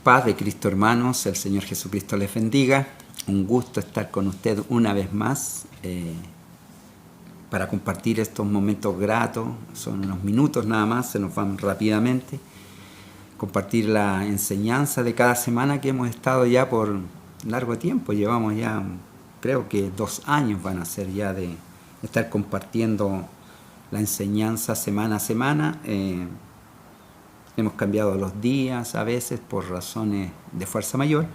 Paz de Cristo, hermanos, el Señor Jesucristo les bendiga. Un gusto estar con usted una vez más para compartir estos momentos gratos. Son unos minutos nada más, se nos van rápidamente. Compartir la enseñanza de cada semana que hemos estado ya por largo tiempo. Llevamos ya, creo que 2 años van a ser ya de estar compartiendo la enseñanza semana a semana. Hemos cambiado los días a veces por razones de fuerza mayor,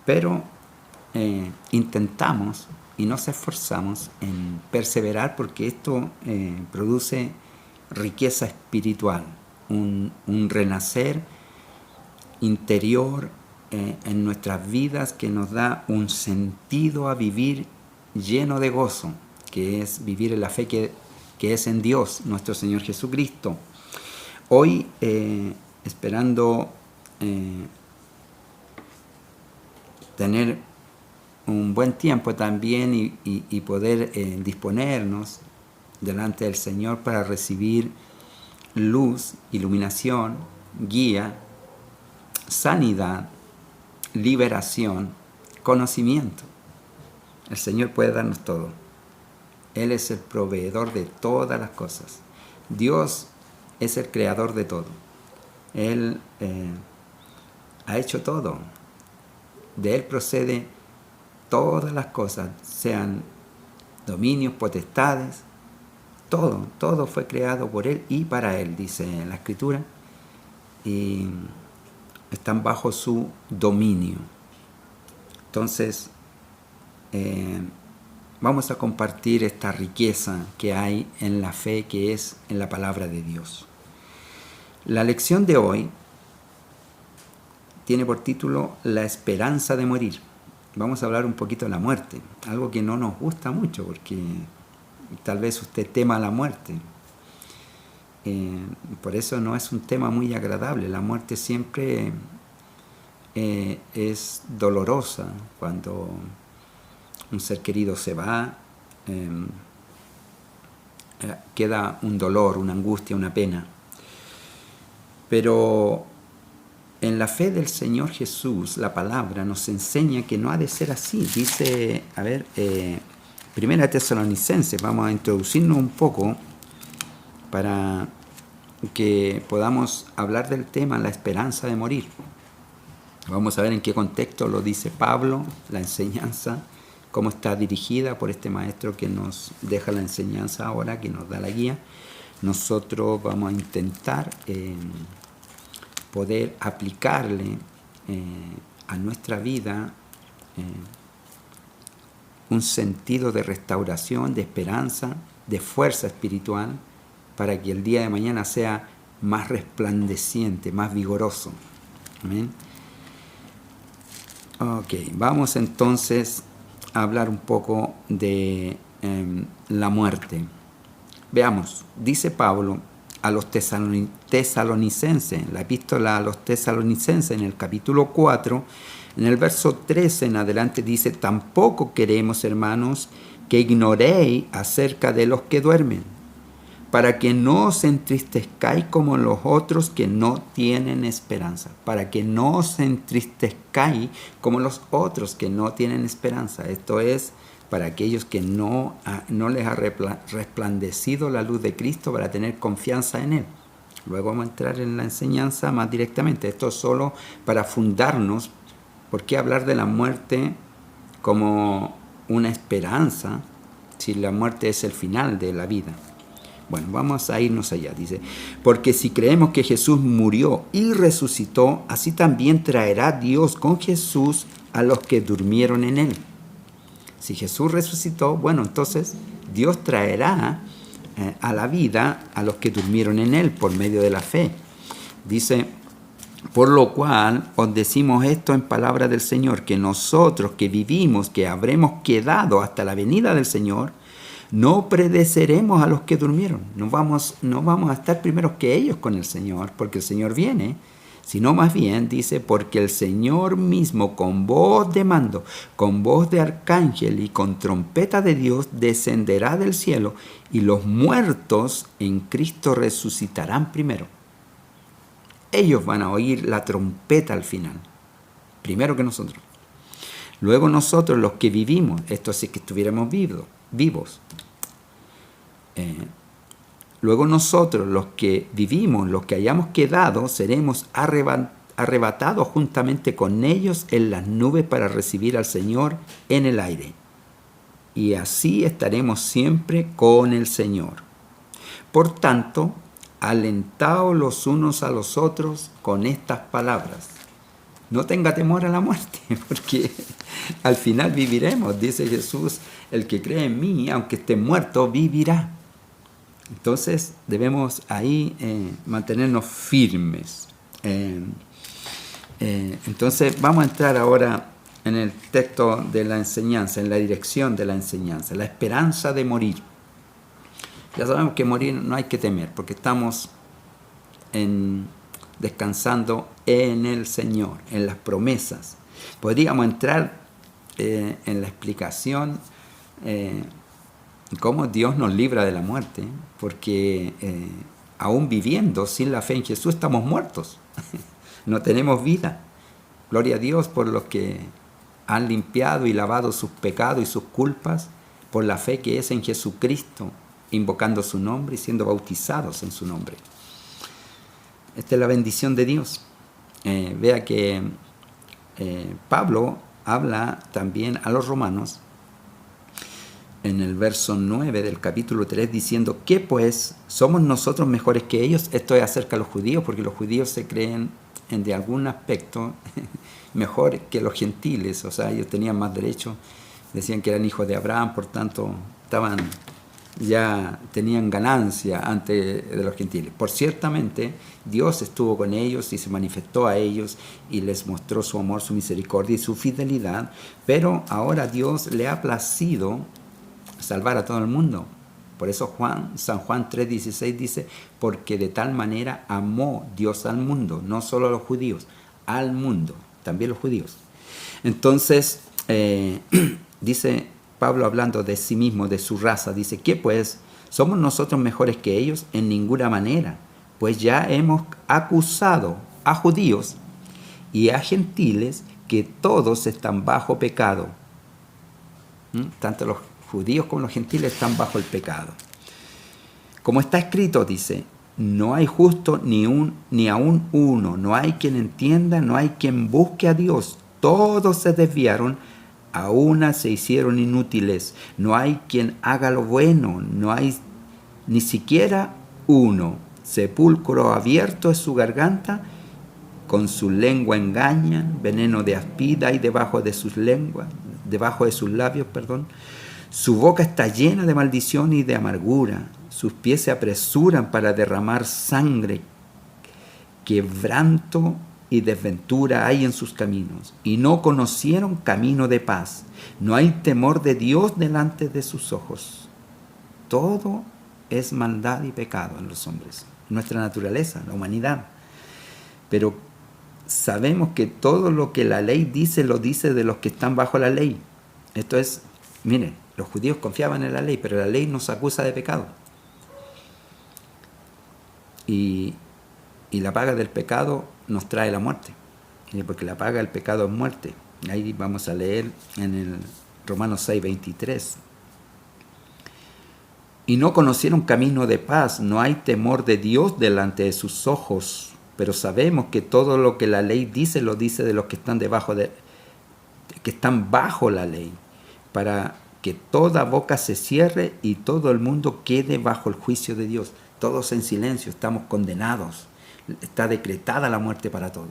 pero intentamos y nos esforzamos en perseverar porque esto produce riqueza espiritual, un renacer interior en nuestras vidas que nos da un sentido a vivir lleno de gozo, que es vivir en la fe que es en Dios, nuestro Señor Jesucristo. Hoy, esperando tener un buen tiempo también y poder disponernos delante del Señor para recibir luz, iluminación, guía, sanidad, liberación, conocimiento. El Señor puede darnos todo. Él es el proveedor de todas las cosas. Dios es el creador de todo. Él ha hecho todo. De Él procede todas las cosas, sean dominios, potestades, todo fue creado por Él y para Él, dice la Escritura, y están bajo su dominio. Entonces, vamos a compartir esta riqueza que hay en la fe que es en la palabra de Dios. La lección de hoy tiene por título La esperanza de morir. Vamos a hablar un poquito de la muerte, algo que no nos gusta mucho porque tal vez usted tema la muerte. Por eso no es un tema muy agradable. La muerte siempre es dolorosa cuando un ser querido se va. Queda un dolor, una angustia, una pena. Pero en la fe del Señor Jesús, la palabra nos enseña que no ha de ser así. Dice, Primera Tesalonicenses, vamos a introducirnos un poco para que podamos hablar del tema, la esperanza de morir. Vamos a ver en qué contexto lo dice Pablo, la enseñanza, cómo está dirigida por este maestro que nos deja la enseñanza ahora, que nos da la guía. Nosotros vamos a intentar poder aplicarle a nuestra vida un sentido de restauración, de esperanza, de fuerza espiritual, para que el día de mañana sea más resplandeciente, más vigoroso. Amén. Ok, vamos entonces a hablar un poco de la muerte. Veamos, dice Pablo a los tesalonicenses, la epístola a los tesalonicenses en el capítulo 4, en el verso 13 en adelante dice: tampoco queremos, hermanos, que ignoréis acerca de los que duermen, para que no os entristezcáis como los otros que no tienen esperanza. Para que no os entristezcáis como los otros que no tienen esperanza. Esto es para aquellos que no les ha resplandecido la luz de Cristo, para tener confianza en Él. Luego vamos a entrar en la enseñanza más directamente. Esto es solo para fundarnos. ¿Por qué hablar de la muerte como una esperanza si la muerte es el final de la vida? Bueno, vamos a irnos allá. Dice, porque si creemos que Jesús murió y resucitó, así también traerá Dios con Jesús a los que durmieron en Él. Si Jesús resucitó, bueno, entonces Dios traerá a la vida a los que durmieron en Él por medio de la fe. Dice, por lo cual os decimos esto en palabra del Señor, que nosotros que vivimos, que habremos quedado hasta la venida del Señor, no predeceremos a los que durmieron. No vamos a estar primeros que ellos con el Señor, porque el Señor viene, sino más bien dice, porque el Señor mismo con voz de mando, con voz de arcángel y con trompeta de Dios descenderá del cielo, y los muertos en Cristo resucitarán primero. Ellos van a oír la trompeta al final. primero que nosotros. Luego nosotros los que vivimos, esto sí que estuviéramos vivos. Luego nosotros los que vivimos, los que hayamos quedado, seremos arrebatados juntamente con ellos en las nubes para recibir al Señor en el aire. Y así estaremos siempre con el Señor. Por tanto, alentaos los unos a los otros con estas palabras. No tenga temor a la muerte, porque al final viviremos, dice Jesús, el que cree en mí, aunque esté muerto, vivirá. Entonces debemos ahí mantenernos firmes. Entonces vamos a entrar ahora en el texto de la enseñanza, en la dirección de la enseñanza, la esperanza de morir. Ya sabemos que morir no hay que temer, porque estamos descansando en el Señor, en las promesas. Podríamos entrar en la explicación cómo Dios nos libra de la muerte, porque aún viviendo sin la fe en Jesús estamos muertos, no tenemos vida. Gloria a Dios por los que han limpiado y lavado sus pecados y sus culpas por la fe que es en Jesucristo, invocando su nombre y siendo bautizados en su nombre. Esta es la bendición de Dios. Vea que Pablo habla también a los romanos en el verso 9 del capítulo 3 diciendo que pues somos nosotros mejores que ellos. Esto es acerca de los judíos, porque los judíos se creen de algún aspecto mejor que los gentiles, o sea, ellos tenían más derechos, decían que eran hijos de Abraham, por tanto ya tenían ganancia ante de los gentiles. Por ciertamente Dios estuvo con ellos y se manifestó a ellos y les mostró su amor, su misericordia y su fidelidad, pero ahora Dios le ha placido salvar a todo el mundo. Por eso San Juan 3:16 dice, porque de tal manera amó Dios al mundo, no solo a los judíos, al mundo, también los judíos. Entonces, dice Pablo hablando de sí mismo, de su raza, dice, ¿qué pues? ¿Somos nosotros mejores que ellos? En ninguna manera, pues ya hemos acusado a judíos y a gentiles que todos están bajo pecado. Tanto los judíos como los gentiles están bajo el pecado. Como está escrito, dice, no hay justo ni aún uno, no hay quien entienda, no hay quien busque a Dios. Todos se desviaron, a una se hicieron inútiles. No hay quien haga lo bueno, no hay ni siquiera uno. Sepulcro abierto es su garganta, con su lengua engañan, veneno de aspida y debajo de sus labios. Su boca está llena de maldición y de amargura. Sus pies se apresuran para derramar sangre. Quebranto y desventura hay en sus caminos. Y no conocieron camino de paz. No hay temor de Dios delante de sus ojos. Todo es maldad y pecado en los hombres. Nuestra naturaleza, la humanidad. Pero sabemos que todo lo que la ley dice, lo dice de los que están bajo la ley. Esto es, miren, los judíos confiaban en la ley, pero la ley nos acusa de pecado. Y la paga del pecado nos trae la muerte, porque la paga del pecado es muerte. Ahí vamos a leer en el Romanos 6:23. Y no conocieron camino de paz, no hay temor de Dios delante de sus ojos, pero sabemos que todo lo que la ley dice, lo dice de los que están que están bajo la ley, para que toda boca se cierre y todo el mundo quede bajo el juicio de Dios. Todos en silencio, estamos condenados. Está decretada la muerte para todos.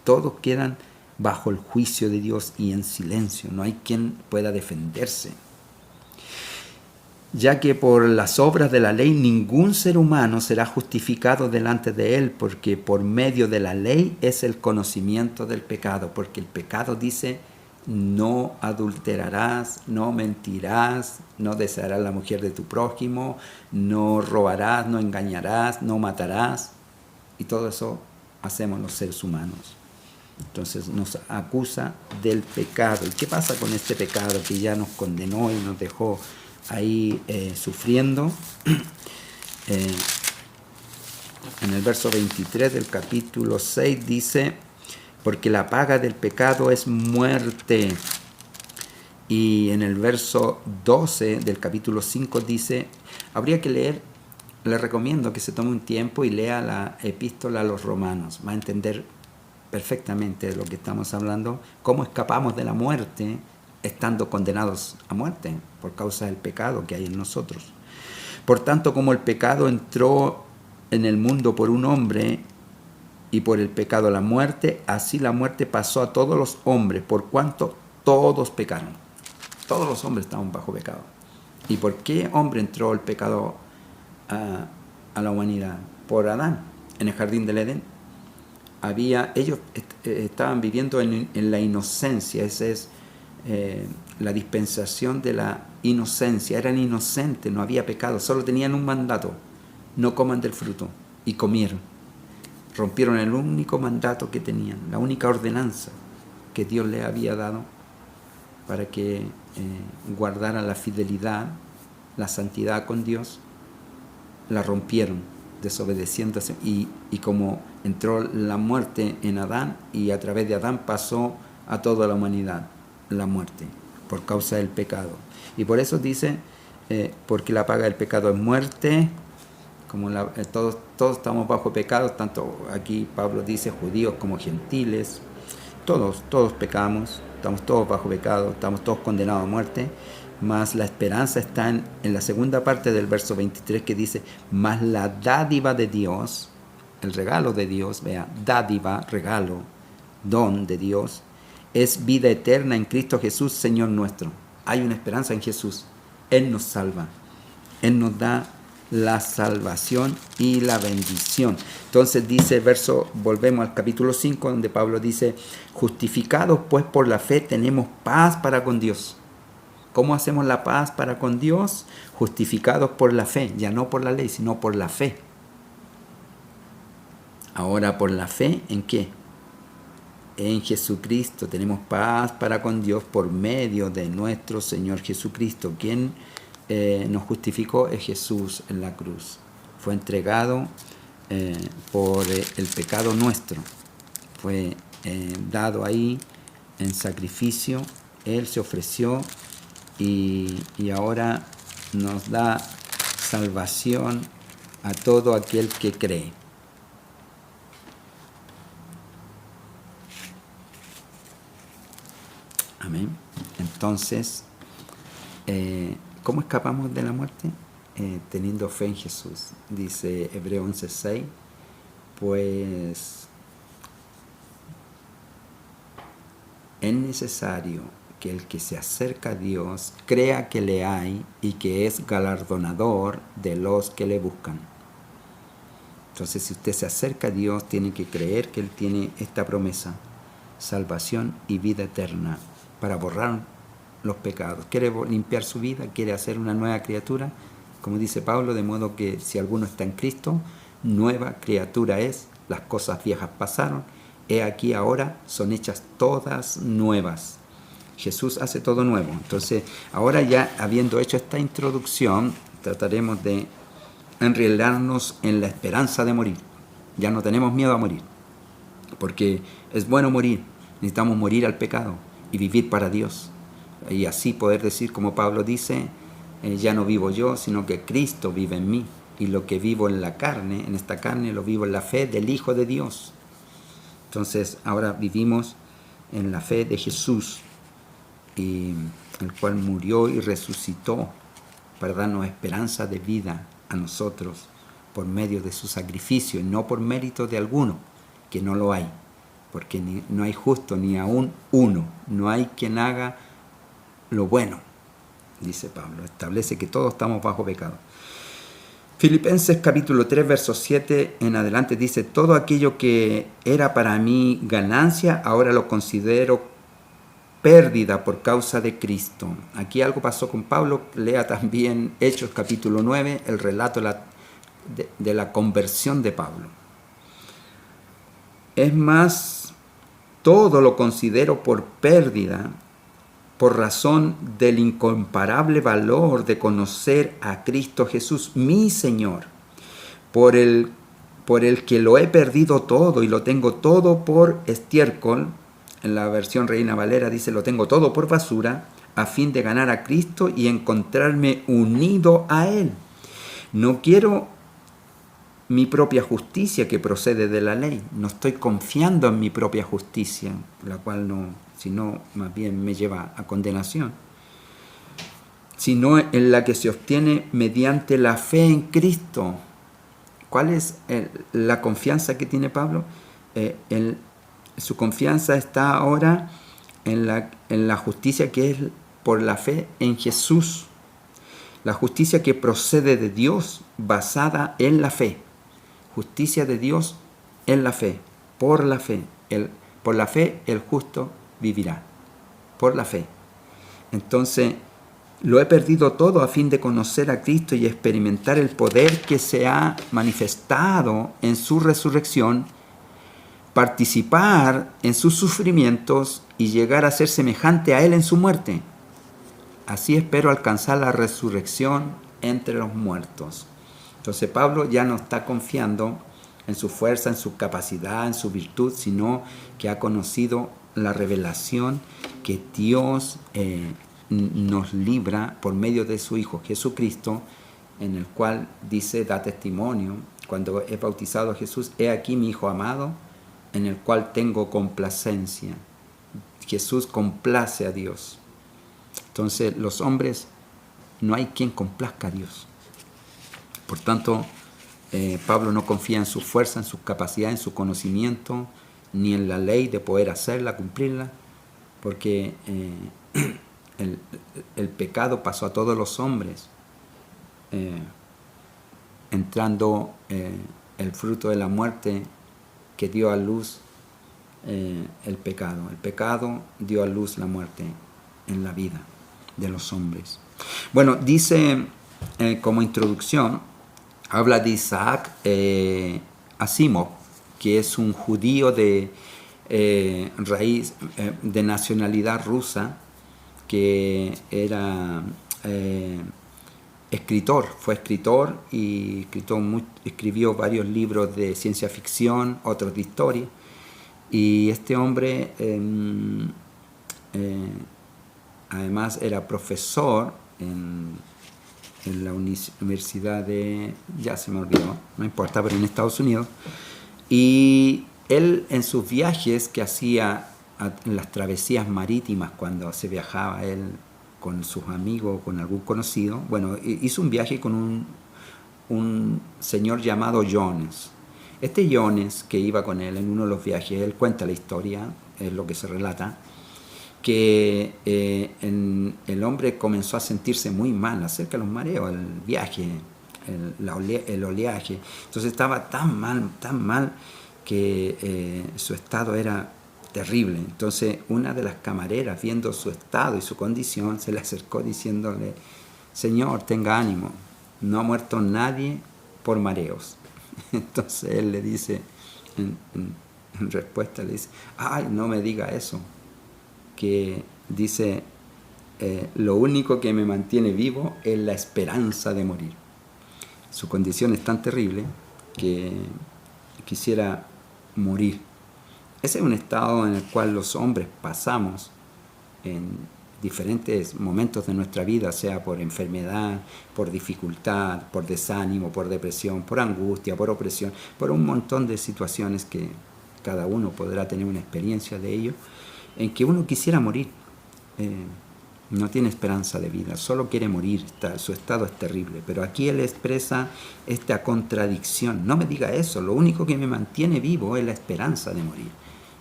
Todos quedan bajo el juicio de Dios y en silencio. No hay quien pueda defenderse. Ya que por las obras de la ley ningún ser humano será justificado delante de él, porque por medio de la ley es el conocimiento del pecado, porque el pecado dice, no adulterarás, no mentirás, no desearás la mujer de tu prójimo, no robarás, no engañarás, no matarás. Y todo eso hacemos los seres humanos. Entonces nos acusa del pecado. ¿Y qué pasa con este pecado que ya nos condenó y nos dejó ahí sufriendo? En el verso 23 del capítulo 6 dice, porque la paga del pecado es muerte. Y en el verso 12 del capítulo 5 dice, habría que leer, le recomiendo que se tome un tiempo y lea la epístola a los romanos, va a entender perfectamente de lo que estamos hablando, cómo escapamos de la muerte estando condenados a muerte por causa del pecado que hay en nosotros. Por tanto, como el pecado entró en el mundo por un hombre y por el pecado la muerte, así la muerte pasó a todos los hombres, por cuanto todos pecaron. Todos los hombres estaban bajo pecado. ¿Y por qué hombre entró el pecado a la humanidad? Por Adán, en el jardín del Edén. Ellos estaban viviendo en la inocencia, esa es la dispensación de la inocencia. Eran inocentes, no había pecado, solo tenían un mandato: no coman del fruto. Y comieron. Rompieron el único mandato que tenían, la única ordenanza que Dios les había dado para que guardaran la fidelidad, la santidad con Dios. La rompieron, desobedeciéndose, y como entró la muerte en Adán, y a través de Adán pasó a toda la humanidad la muerte por causa del pecado. Y por eso dice, porque la paga del pecado es muerte. Como todos estamos bajo pecado, tanto aquí Pablo dice judíos como gentiles, todos pecamos, estamos todos bajo pecado, estamos todos condenados a muerte. Mas la esperanza está en la segunda parte del verso 23, que dice, mas la dádiva de Dios, el regalo de Dios, vea, dádiva, regalo, don de Dios, es vida eterna en Cristo Jesús, Señor nuestro. Hay una esperanza en Jesús. Él nos salva. Él nos da la salvación y la bendición. Entonces dice el verso, volvemos al capítulo 5, donde Pablo dice, justificados pues por la fe tenemos paz para con Dios. ¿Cómo hacemos la paz para con Dios? Justificados por la fe, ya no por la ley, sino por la fe. Ahora, ¿por la fe en qué? En Jesucristo tenemos paz para con Dios por medio de nuestro Señor Jesucristo. Quien nos justificó es Jesús en la cruz. Fue entregado por el pecado nuestro. Fue dado ahí en sacrificio. Él se ofreció y ahora nos da salvación a todo aquel que cree. Amén. Entonces, ¿cómo escapamos de la muerte? Teniendo fe en Jesús. Dice Hebreos 11:6, pues es necesario que el que se acerca a Dios crea que le hay y que es galardonador de los que le buscan. Entonces, si usted se acerca a Dios, tiene que creer que Él tiene esta promesa: salvación y vida eterna para borrar los pecados. Quiere limpiar su vida, quiere hacer una nueva criatura, como dice Pablo, de modo que si alguno está en Cristo, nueva criatura es, las cosas viejas pasaron, he aquí ahora son hechas todas nuevas. Jesús hace todo nuevo. Entonces, ahora ya habiendo hecho esta introducción, trataremos de enrielarnos en la esperanza de morir. Ya no tenemos miedo a morir, porque es bueno morir. Necesitamos morir al pecado y vivir para Dios. Y así poder decir, como Pablo dice, ya no vivo yo, sino que Cristo vive en mí. Y lo que vivo en la carne, en esta carne, lo vivo en la fe del Hijo de Dios. Entonces, ahora vivimos en la fe de Jesús, y el cual murió y resucitó para darnos esperanza de vida a nosotros por medio de su sacrificio, y no por mérito de alguno, que no lo hay, porque no hay justo ni aún uno, no hay quien haga lo bueno, dice Pablo. Establece que todos estamos bajo pecado. Filipenses capítulo 3, verso 7 en adelante dice, todo aquello que era para mí ganancia, ahora lo considero pérdida por causa de Cristo. Aquí algo pasó con Pablo. Lea también Hechos capítulo 9, el relato de la conversión de Pablo. Es más, todo lo considero por pérdida por razón del incomparable valor de conocer a Cristo Jesús, mi Señor, por el por el que lo he perdido todo y lo tengo todo por estiércol. En la versión Reina Valera dice, lo tengo todo por basura, a fin de ganar a Cristo y encontrarme unido a Él. No quiero mi propia justicia que procede de la ley. No estoy confiando en mi propia justicia, la cual no, sino más bien me lleva a condenación, sino en la que se obtiene mediante la fe en Cristo. ¿Cuál es la confianza que tiene Pablo? Su confianza está ahora en la justicia que es por la fe en Jesús. La justicia que procede de Dios basada en la fe. Justicia de Dios en la fe, por la fe. Por la fe el justo vivirá. Por la fe. Entonces, lo he perdido todo a fin de conocer a Cristo y experimentar el poder que se ha manifestado en su resurrección, participar en sus sufrimientos y llegar a ser semejante a Él en su muerte. Así espero alcanzar la resurrección entre los muertos. Entonces Pablo ya no está confiando en su fuerza, en su capacidad, en su virtud, sino que ha conocido la revelación que Dios nos libra por medio de su Hijo Jesucristo, en el cual dice, da testimonio, cuando es bautizado a Jesús, he aquí mi Hijo amado, en el cual tengo complacencia. Jesús complace a Dios. Entonces los hombres, no hay quien complazca a Dios. Por tanto, Pablo no confía en su fuerza, en sus capacidades, en su conocimiento, ni en la ley de poder hacerla, cumplirla, porque el pecado pasó a todos los hombres, entrando el fruto de la muerte que dio a luz el pecado. El pecado dio a luz la muerte en la vida de los hombres. Bueno, dice como introducción, habla de Isaac Asimov, que es un judío de raíz, de nacionalidad rusa, que era escritor, fue escritor y escribió varios libros de ciencia ficción, otros de historia. Y este hombre además era profesor en la universidad de, ya se me olvidó, no importa, pero en Estados Unidos. Y él en sus viajes que hacía, en las travesías marítimas, cuando se viajaba él con sus amigos, con algún conocido, bueno, hizo un viaje con un señor llamado Jones. Este Jones, que iba con él en uno de los viajes, él cuenta la historia, es lo que se relata, que el hombre comenzó a sentirse muy mal acerca de los mareos, el viaje, el oleaje. Entonces estaba tan mal, que su estado era terrible. Entonces una de las camareras, viendo su estado y su condición, se le acercó diciéndole, Señor, tenga ánimo, no ha muerto nadie por mareos. Entonces él le dice, en respuesta le dice, ay, no me diga eso, que dice, lo único que me mantiene vivo es la esperanza de morir. Su condición es tan terrible que quisiera morir. Ese es un estado en el cual los hombres pasamos en diferentes momentos de nuestra vida, sea por enfermedad, por dificultad, por desánimo, por depresión, por angustia, por opresión, por un montón de situaciones que cada uno podrá tener una experiencia de ello, en que uno quisiera morir. No tiene esperanza de vida, solo quiere morir, su estado es terrible. Pero aquí él expresa esta contradicción. No me diga eso, lo único que me mantiene vivo es la esperanza de morir.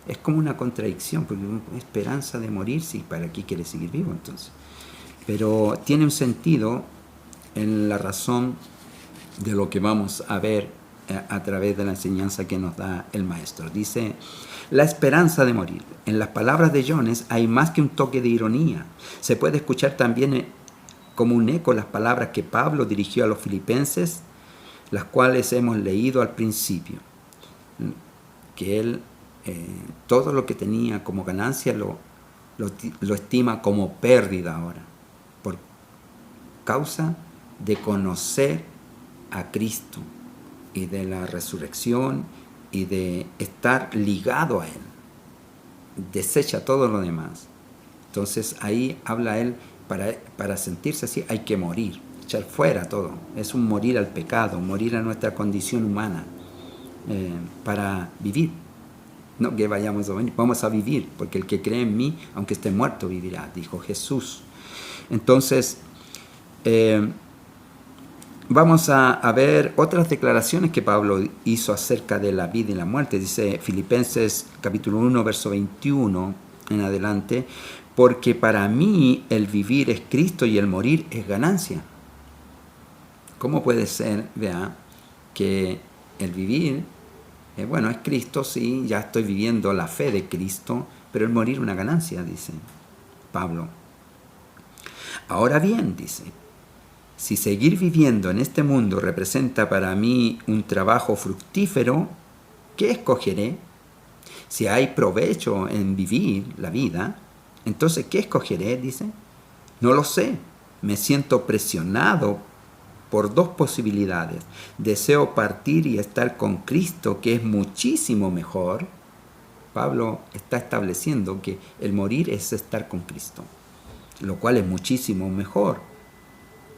Es como una contradicción, porque esperanza de morir, sí, ¿para qué quiere seguir vivo entonces? Pero tiene un sentido en la razón de lo que vamos a ver a través de la enseñanza que nos da el maestro. Dice, la esperanza de morir. En las palabras de Jones hay más que un toque de ironía. Se puede escuchar también como un eco las palabras que Pablo dirigió a los filipenses, las cuales hemos leído al principio. Que él todo lo que tenía como ganancia lo estima como pérdida ahora, por causa de conocer a Cristo. y de la resurrección y de estar ligado a Él. Desecha todo lo demás. Entonces ahí habla Él, para sentirse así hay que morir, echar fuera todo. Es un morir al pecado, morir a nuestra condición humana, para vivir. No que vayamos a venir, vamos a vivir, porque el que cree en mí, aunque esté muerto, vivirá, dijo Jesús. Entonces, vamos a ver otras declaraciones que Pablo hizo acerca de la vida y la muerte. Dice Filipenses capítulo 1, verso 21 en adelante, porque para mí el vivir es Cristo y el morir es ganancia. ¿Cómo puede ser, vea, que el vivir, bueno, es Cristo, sí, ya estoy viviendo la fe de Cristo, pero el morir una ganancia, dice Pablo. Ahora bien, dice, si seguir viviendo en este mundo representa para mí un trabajo fructífero, ¿qué escogeré? Si hay provecho en vivir la vida, entonces ¿qué escogeré? Dice. No lo sé. Me siento presionado por dos posibilidades. Deseo partir y estar con Cristo, que es muchísimo mejor. Pablo está estableciendo que el morir es estar con Cristo, lo cual es muchísimo mejor.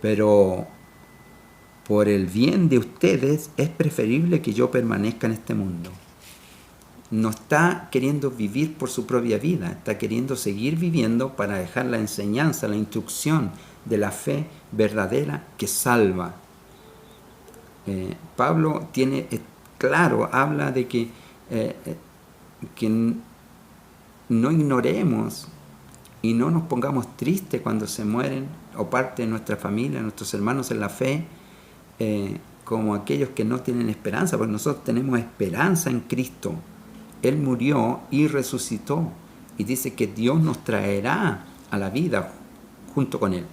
Pero por el bien de ustedes es preferible que yo permanezca en este mundo. No está queriendo vivir por su propia vida, está queriendo seguir viviendo para dejar la enseñanza, la instrucción de la fe verdadera que salva. Pablo tiene claro, habla de que no ignoremos y no nos pongamos tristes cuando se mueren o parte de nuestra familia, nuestros hermanos en la fe, como aquellos que no tienen esperanza, porque nosotros tenemos esperanza en Cristo. Él murió y resucitó, y dice que Dios nos traerá a la vida junto con Él.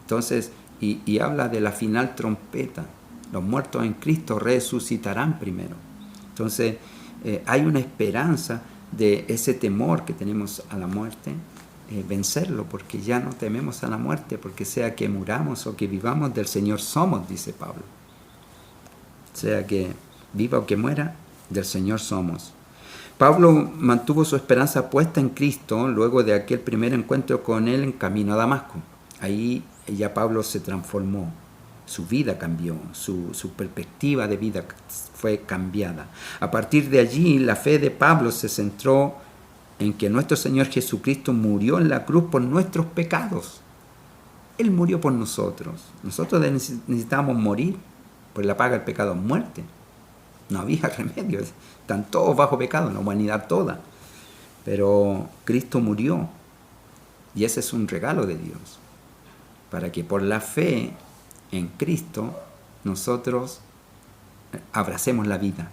Entonces, y habla de la final trompeta. Los muertos en Cristo resucitarán primero. Entonces, hay una esperanza de ese temor que tenemos a la muerte, vencerlo, porque ya no tememos a la muerte, porque sea que muramos o que vivamos, del Señor somos, dice Pablo. Sea que viva o que muera, del Señor somos. Pablo mantuvo su esperanza puesta en Cristo luego de aquel primer encuentro con Él en camino a Damasco. Ahí ya Pablo se transformó, su vida cambió, su perspectiva de vida fue cambiada. A partir de allí, la fe de Pablo se centró en que nuestro Señor Jesucristo murió en la cruz por nuestros pecados. Él murió por nosotros. Nosotros necesitábamos morir, pues la paga del pecado es muerte. No había remedio, están todos bajo pecado, la humanidad toda. Pero Cristo murió, y ese es un regalo de Dios, para que por la fe en Cristo nosotros abracemos la vida.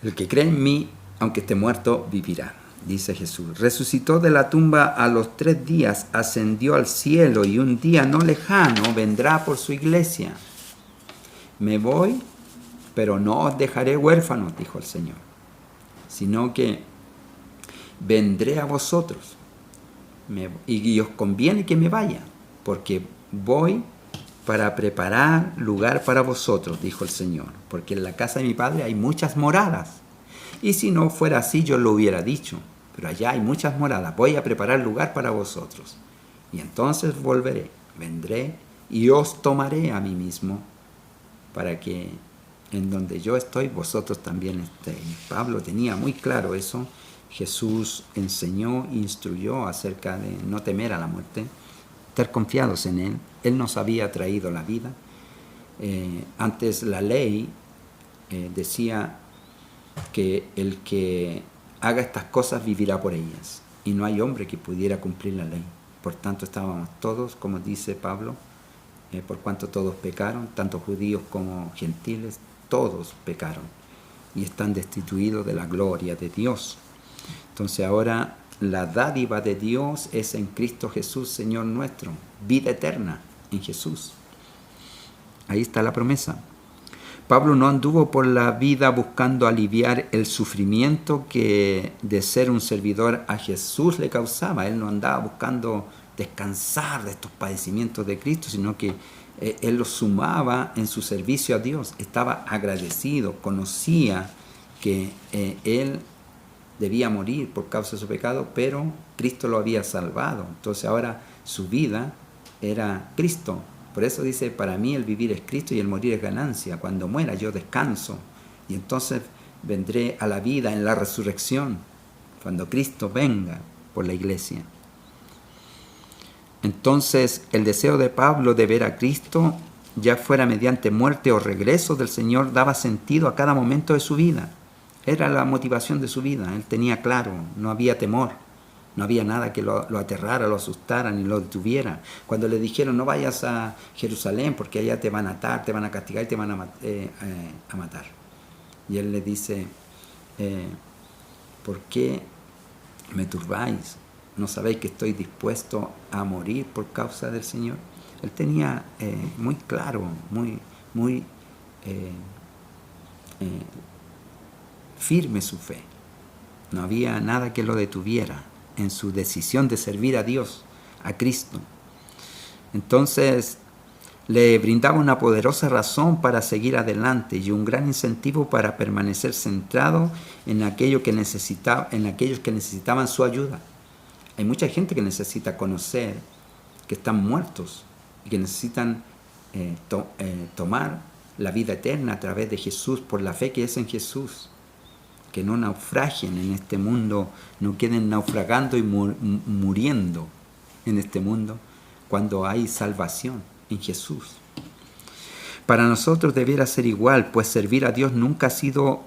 El que cree en mí, aunque esté muerto, vivirá, dice Jesús. Resucitó de la tumba a los 3 días, ascendió al cielo, y un día no lejano vendrá por su iglesia. Me voy, pero no os dejaré huérfanos, dijo el Señor, sino que vendré a vosotros. Y os conviene que me vaya, porque voy para preparar lugar para vosotros, dijo el Señor, porque en la casa de mi Padre hay muchas moradas. Y si no fuera así, yo lo hubiera dicho, pero allá hay muchas moradas, voy a preparar lugar para vosotros. Y entonces volveré, vendré y os tomaré a mí mismo, para que en donde yo estoy, vosotros también estéis. Pablo tenía muy claro eso. Jesús enseñó, instruyó acerca de no temer a la muerte, estar confiados en Él. Él nos había traído la vida. Antes la ley decía que el que haga estas cosas vivirá por ellas, y no hay hombre que pudiera cumplir la ley. Por tanto, estábamos todos, como dice Pablo, por cuanto todos pecaron, tanto judíos como gentiles, todos pecaron y están destituidos de la gloria de Dios. Entonces ahora la dádiva de Dios es en Cristo Jesús, Señor nuestro, vida eterna en Jesús. Ahí está la promesa. Pablo no anduvo por la vida buscando aliviar el sufrimiento que de ser un servidor a Jesús le causaba. Él no andaba buscando descansar de estos padecimientos de Cristo, sino que Él lo sumaba en su servicio a Dios. Estaba agradecido, conocía que él debía morir por causa de su pecado, pero Cristo lo había salvado. Entonces ahora su vida era Cristo. Por eso dice, para mí el vivir es Cristo y el morir es ganancia. Cuando muera yo descanso y entonces vendré a la vida en la resurrección, cuando Cristo venga por la iglesia. Entonces el deseo de Pablo de ver a Cristo, ya fuera mediante muerte o regreso del Señor, daba sentido a cada momento de su vida. Era la motivación de su vida. Él tenía claro, no había temor, no había nada que lo aterrara, lo asustara ni lo detuviera. Cuando le dijeron no vayas a Jerusalén porque allá te van a atar, te van a castigar y te van a matar. Y él le dice, ¿por qué me turbáis? ¿No sabéis que estoy dispuesto a morir por causa del Señor? Él tenía muy claro, muy firme su fe. No había nada que lo detuviera en su decisión de servir a Dios, a Cristo. Entonces le brindaba una poderosa razón para seguir adelante y un gran incentivo para permanecer centrado en aquellos que necesitaban su ayuda. Hay mucha gente que necesita conocer que están muertos y que necesitan tomar la vida eterna a través de Jesús por la fe que es en Jesús. Que no naufragien en este mundo, no queden naufragando y muriendo en este mundo cuando hay salvación en Jesús. Para nosotros debiera ser igual, pues servir a Dios nunca ha sido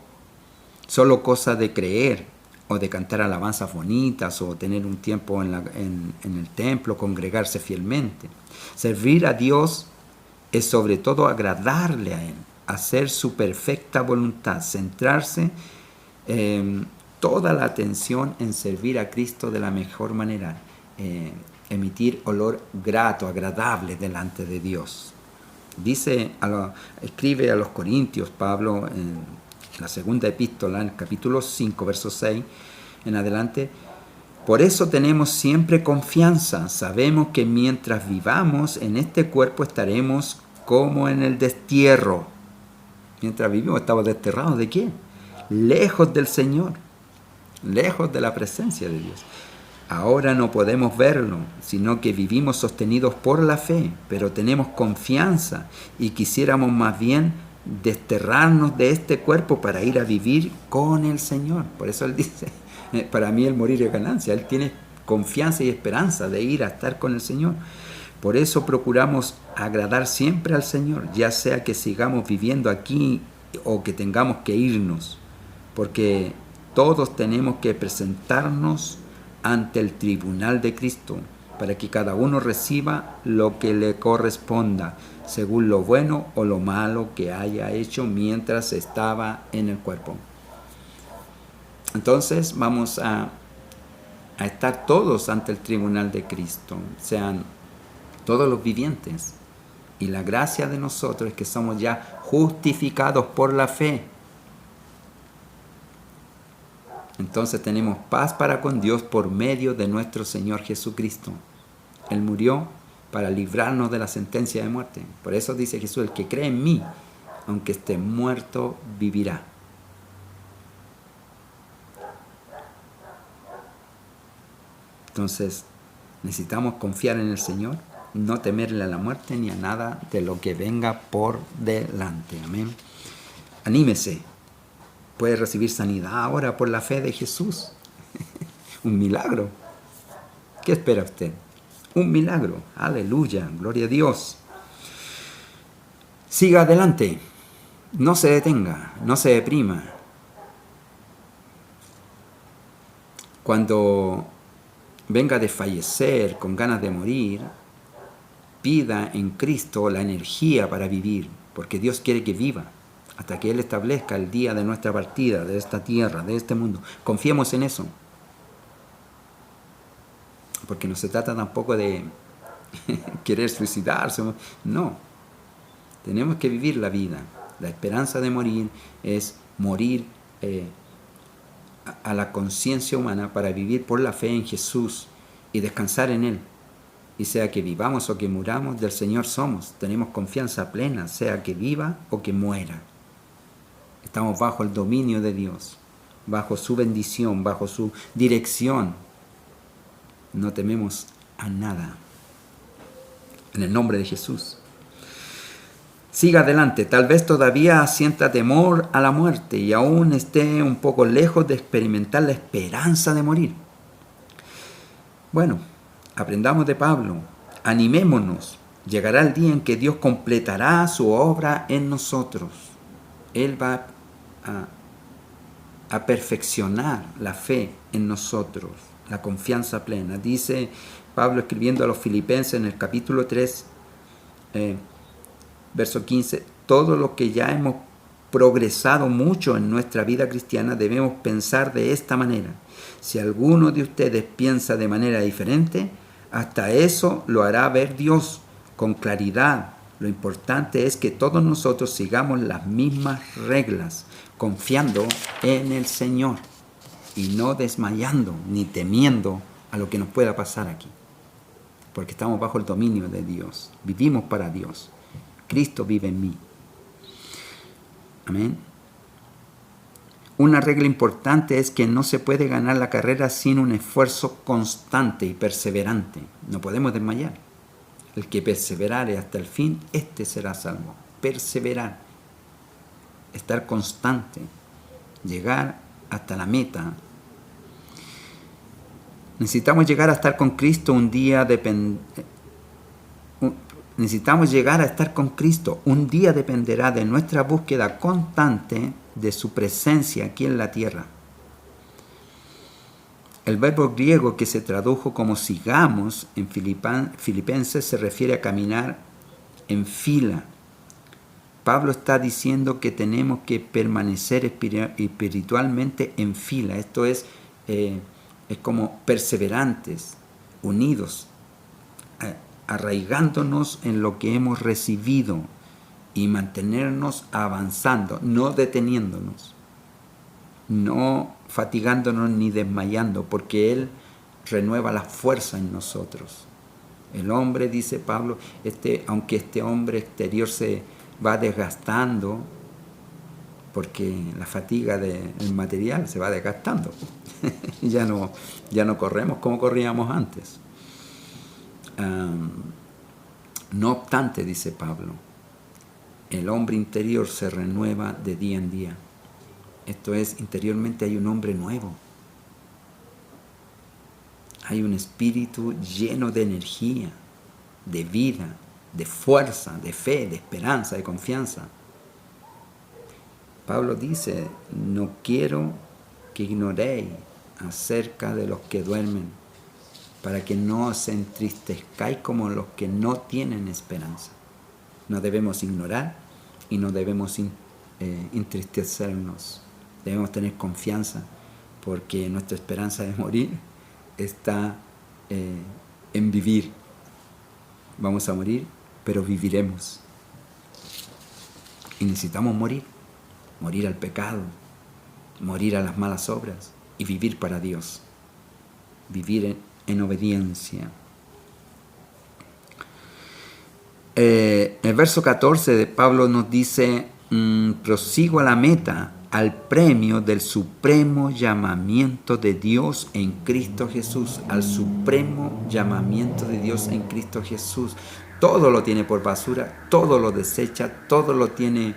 solo cosa de creer o de cantar alabanzas bonitas o tener un tiempo en el templo, congregarse fielmente. Servir a Dios es sobre todo agradarle a Él, hacer su perfecta voluntad, centrarse toda la atención en servir a Cristo de la mejor manera, emitir olor grato, agradable delante de Dios. Escribe a los Corintios Pablo en la segunda epístola, en el capítulo 5, verso 6 en adelante: por eso tenemos siempre confianza, sabemos que mientras vivamos en este cuerpo estaremos como en el destierro. Mientras vivimos estamos desterrados ¿de qué? Lejos del Señor, lejos de la presencia de Dios. Ahora no podemos verlo, sino que vivimos sostenidos por la fe, pero tenemos confianza y quisiéramos más bien desterrarnos de este cuerpo para ir a vivir con el Señor. Por eso Él dice, para mí el morir es ganancia. Él tiene confianza y esperanza de ir a estar con el Señor. Por eso procuramos agradar siempre al Señor, ya sea que sigamos viviendo aquí o que tengamos que irnos, porque todos tenemos que presentarnos ante el tribunal de Cristo para que cada uno reciba lo que le corresponda, según lo bueno o lo malo que haya hecho mientras estaba en el cuerpo. Entonces vamos a estar todos ante el tribunal de Cristo, sean todos los vivientes. Y la gracia de nosotros es que somos ya justificados por la fe. Entonces tenemos paz para con Dios por medio de nuestro Señor Jesucristo. Él murió para librarnos de la sentencia de muerte. Por eso dice Jesús, el que cree en mí, aunque esté muerto, vivirá. Entonces necesitamos confiar en el Señor, no temerle a la muerte ni a nada de lo que venga por delante. Amén. Anímese. Puede recibir sanidad ahora por la fe de Jesús. Un milagro. ¿Qué espera usted? Un milagro. Aleluya. Gloria a Dios. Siga adelante. No se detenga. No se deprima. Cuando venga a desfallecer con ganas de morir, pida en Cristo la energía para vivir, porque Dios quiere que viva hasta que Él establezca el día de nuestra partida, de esta tierra, de este mundo. Confiemos en eso. Porque no se trata tampoco de querer suicidarse. No. Tenemos que vivir la vida. La esperanza de morir es morir a la conciencia humana para vivir por la fe en Jesús y descansar en Él. Y sea que vivamos o que muramos, del Señor somos. Tenemos confianza plena, sea que viva o que muera. Estamos bajo el dominio de Dios, bajo su bendición, bajo su dirección. No tememos a nada. En el nombre de Jesús. Siga adelante. Tal vez todavía sienta temor a la muerte y aún esté un poco lejos de experimentar la esperanza de morir. Bueno, aprendamos de Pablo. Animémonos. Llegará el día en que Dios completará su obra en nosotros. Él va a perfeccionar la fe en nosotros, la confianza plena. Dice Pablo escribiendo a los Filipenses en el capítulo 3, verso 15, todo lo que ya hemos progresado mucho en nuestra vida cristiana debemos pensar de esta manera. Si alguno de ustedes piensa de manera diferente, hasta eso lo hará ver Dios con claridad. Lo importante es que todos nosotros sigamos las mismas reglas, confiando en el Señor y no desmayando ni temiendo a lo que nos pueda pasar aquí. Porque estamos bajo el dominio de Dios. Vivimos para Dios. Cristo vive en mí. Amén. Una regla importante es que no se puede ganar la carrera sin un esfuerzo constante y perseverante. No podemos desmayar. El que perseverare hasta el fin, éste será salvo. Perseverar. Estar constante. Llegar hasta la meta. Necesitamos llegar a estar con Cristo un día Necesitamos llegar a estar con Cristo. Un día dependerá de nuestra búsqueda constante de su presencia aquí en la tierra. El verbo griego que se tradujo como sigamos en Filipenses se refiere a caminar en fila. Pablo está diciendo que tenemos que permanecer espiritualmente en fila. Esto es como perseverantes, unidos, arraigándonos en lo que hemos recibido y mantenernos avanzando, no deteniéndonos, no fatigándonos ni desmayando, porque Él renueva la fuerza en nosotros. El hombre, dice Pablo, aunque este hombre exterior se va desgastando, porque la fatiga del material se va desgastando, ya no corremos como corríamos antes. No obstante, dice Pablo, el hombre interior se renueva de día en día. Esto es, interiormente hay un hombre nuevo. Hay un espíritu lleno de energía, de vida, de fuerza, de fe, de esperanza, de confianza. Pablo dice, no quiero que ignoréis acerca de los que duermen, para que no os entristezcáis como los que no tienen esperanza. No debemos ignorar y no debemos entristecernos. Debemos tener confianza, porque nuestra esperanza de morir está en vivir. Vamos a morir, pero viviremos. Y necesitamos morir al pecado, morir a las malas obras y vivir para Dios. Vivir en obediencia. El verso 14 de Pablo nos dice, prosigo a la meta, al premio del supremo llamamiento de Dios en Cristo Jesús, al supremo llamamiento de Dios en Cristo Jesús. Todo lo tiene por basura, todo lo desecha, todo lo tiene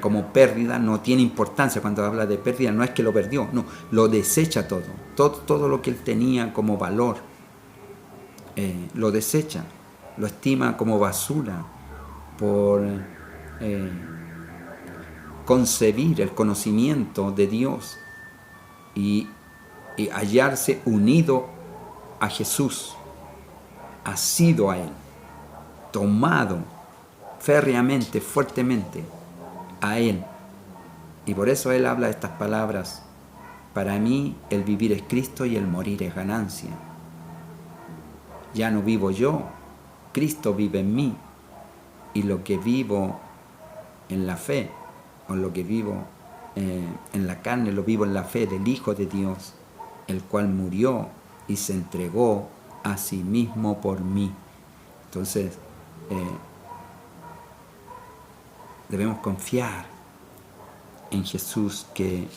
como pérdida, no tiene importancia. Cuando habla de pérdida no es que lo perdió, no, lo desecha todo lo que él tenía como valor, lo desecha, lo estima como basura por concebir el conocimiento de Dios y hallarse unido a Jesús, asido a Él, tomado férreamente, fuertemente a Él. Y por eso Él habla estas palabras: para mí el vivir es Cristo y el morir es ganancia. Ya no vivo yo, Cristo vive en mí, y lo que vivo en la fe, o lo que vivo en la carne, lo vivo en la fe del Hijo de Dios, el cual murió y se entregó a sí mismo por mí. Entonces, debemos confiar en Jesús que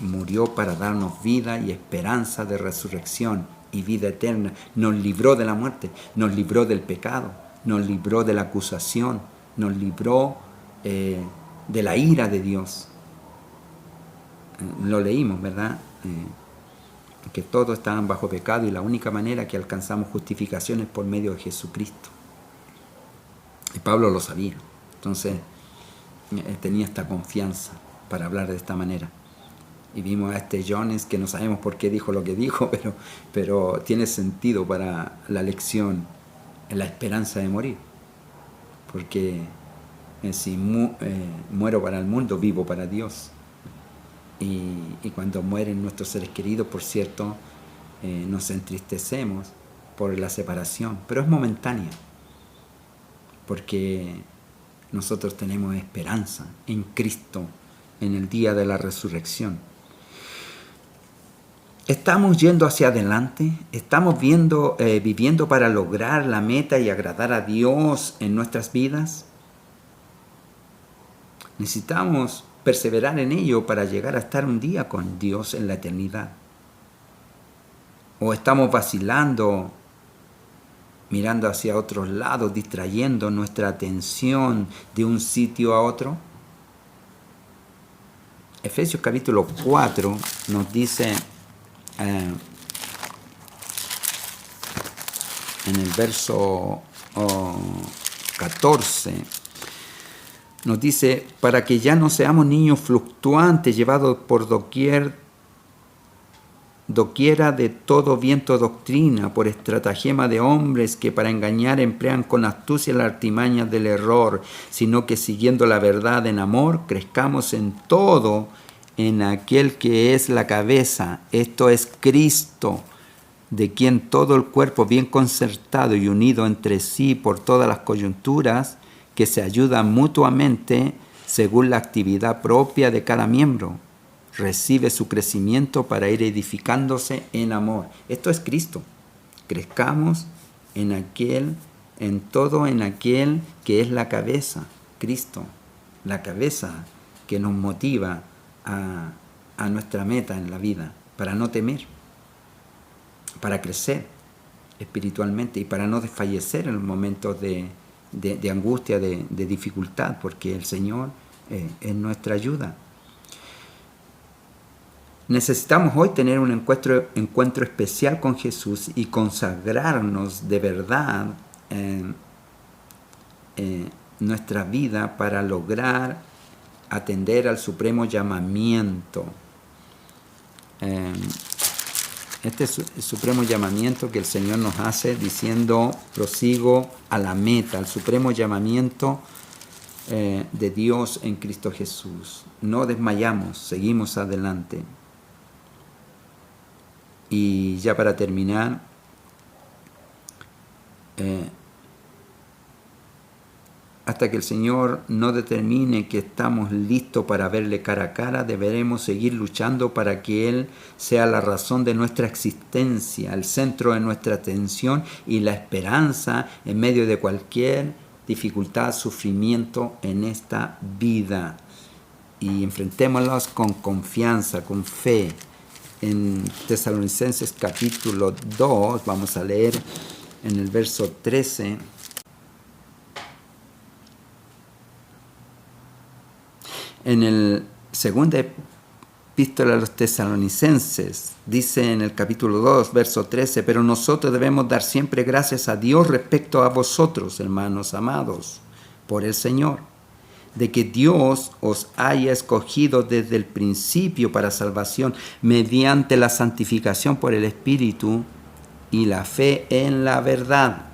murió para darnos vida y esperanza de resurrección y vida eterna. Nos libró de la muerte, nos libró del pecado, nos libró de la acusación, nos libró de la ira de Dios. Lo leímos, ¿verdad? Que todos estaban bajo pecado y la única manera que alcanzamos justificación es por medio de Jesucristo. Y Pablo lo sabía. Entonces tenía esta confianza para hablar de esta manera. Y vimos a este Jones, que no sabemos por qué dijo lo que dijo, pero tiene sentido para la lección, en la esperanza de morir. Porque si muero para el mundo, vivo para Dios. Y cuando mueren nuestros seres queridos, por cierto, nos entristecemos por la separación, pero es momentánea, porque nosotros tenemos esperanza en Cristo, en el día de la resurrección. ¿Estamos yendo hacia adelante? ¿Estamos viviendo para lograr la meta y agradar a Dios en nuestras vidas? Necesitamos perseverar en ello para llegar a estar un día con Dios en la eternidad. ¿O estamos vacilando, mirando hacia otros lados, distrayendo nuestra atención de un sitio a otro? Efesios capítulo 4 nos dice en el verso 14, nos dice: para que ya no seamos niños fluctuantes, llevados por doquiera de todo viento de doctrina, por estratagema de hombres que para engañar emplean con astucia las artimañas del error, sino que siguiendo la verdad en amor, crezcamos en todo en aquel que es la cabeza, esto es Cristo, de quien todo el cuerpo bien concertado y unido entre sí por todas las coyunturas, que se ayudan mutuamente según la actividad propia de cada miembro, recibe su crecimiento para ir edificándose en amor. Esto es Cristo. Crezcamos en todo en aquel que es la cabeza, Cristo, la cabeza que nos motiva a nuestra meta en la vida, para no temer, para crecer espiritualmente y para no desfallecer en los momentos de angustia, de dificultad, porque el Señor es nuestra ayuda. Necesitamos hoy tener un encuentro especial con Jesús y consagrarnos de verdad nuestra vida para lograr atender al supremo llamamiento. Este es el supremo llamamiento que el Señor nos hace diciendo: prosigo a la meta, al supremo llamamiento de Dios en Cristo Jesús. No desmayamos, seguimos adelante. Y ya para terminar, hasta que el Señor no determine que estamos listos para verle cara a cara, deberemos seguir luchando para que Él sea la razón de nuestra existencia, el centro de nuestra atención y la esperanza en medio de cualquier dificultad, sufrimiento en esta vida. Y enfrentémoslos con confianza, con fe. En Tesalonicenses capítulo 2, vamos a leer en el verso 13. En el segunda epístola a los Tesalonicenses, dice en el capítulo 2, verso 13: pero nosotros debemos dar siempre gracias a Dios respecto a vosotros, hermanos amados, por el Señor, de que Dios os haya escogido desde el principio para salvación, mediante la santificación por el Espíritu y la fe en la verdad,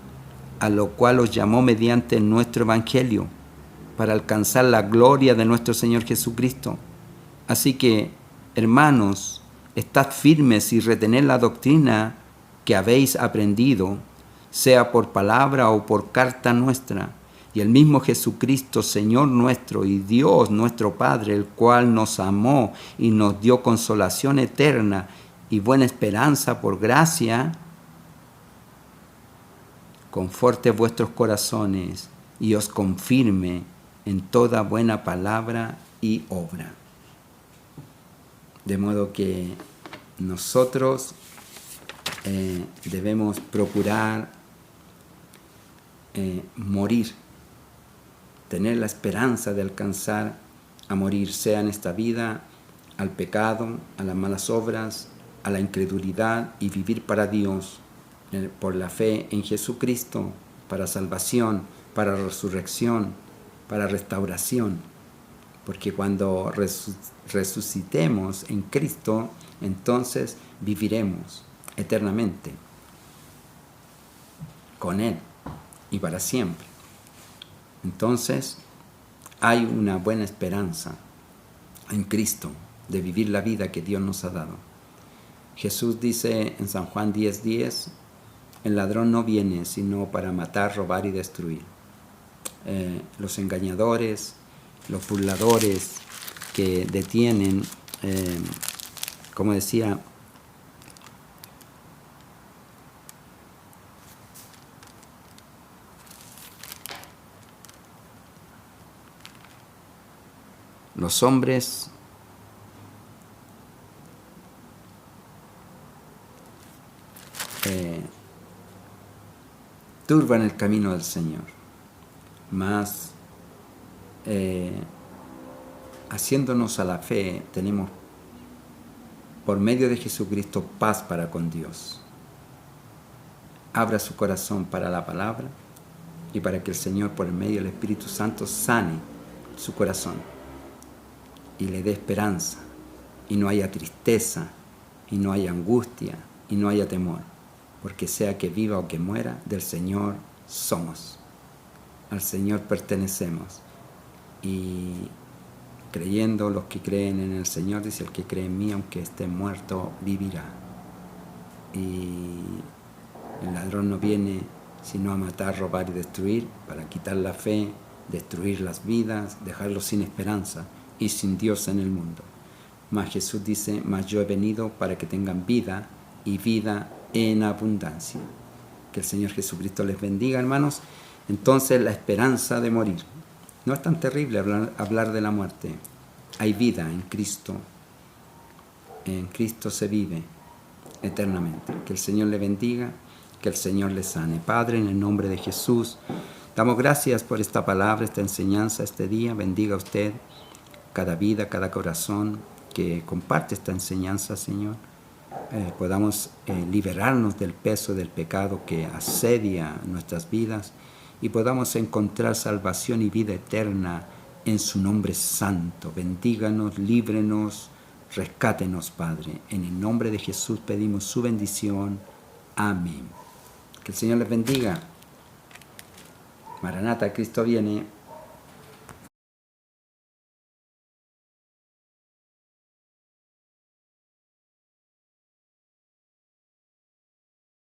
a lo cual os llamó mediante nuestro Evangelio, para alcanzar la gloria de nuestro Señor Jesucristo. Así que, hermanos, estad firmes y retened la doctrina que habéis aprendido, sea por palabra o por carta nuestra. Y el mismo Jesucristo, Señor nuestro y Dios nuestro Padre, el cual nos amó y nos dio consolación eterna y buena esperanza por gracia, conforte vuestros corazones y os confirme en toda buena palabra y obra. De modo que nosotros debemos procurar morir, tener la esperanza de alcanzar a morir, sea en esta vida, al pecado, a las malas obras, a la incredulidad, y vivir para Dios, por la fe en Jesucristo, para salvación, para resurrección, para restauración. Porque cuando resucitemos en Cristo, entonces viviremos eternamente con Él y para siempre. Entonces hay una buena esperanza en Cristo de vivir la vida que Dios nos ha dado. Jesús dice en San Juan 10:10, el ladrón no viene sino para matar, robar y destruir. Los engañadores, los burladores que detienen, como decía, los hombres turban el camino del Señor, mas haciéndonos a la fe tenemos por medio de Jesucristo paz para con Dios. Abra su corazón para la palabra y para que el Señor por el medio del Espíritu Santo sane su corazón y le dé esperanza, y no haya tristeza, y no haya angustia, y no haya temor, porque sea que viva o que muera, del Señor somos, al Señor pertenecemos. Y creyendo, los que creen en el Señor, dice, el que cree en mí, aunque esté muerto, vivirá. Y el ladrón no viene sino a matar, robar y destruir, para quitar la fe, destruir las vidas, dejarlos sin esperanza y sin Dios en el mundo. Mas Jesús dice, mas yo he venido para que tengan vida y vida en abundancia. Que el Señor Jesucristo les bendiga, hermanos. Entonces, la esperanza de morir. No es tan terrible hablar de la muerte. Hay vida en Cristo. En Cristo se vive eternamente. Que el Señor le bendiga, que el Señor le sane. Padre, en el nombre de Jesús, damos gracias por esta palabra, esta enseñanza, este día. Bendiga a usted cada vida, cada corazón que comparte esta enseñanza, Señor. Podamos liberarnos del peso del pecado que asedia nuestras vidas y podamos encontrar salvación y vida eterna en su nombre santo. Bendíganos, líbrenos, rescátenos, Padre. En el nombre de Jesús pedimos su bendición. Amén. Que el Señor les bendiga. Maranata, Cristo viene.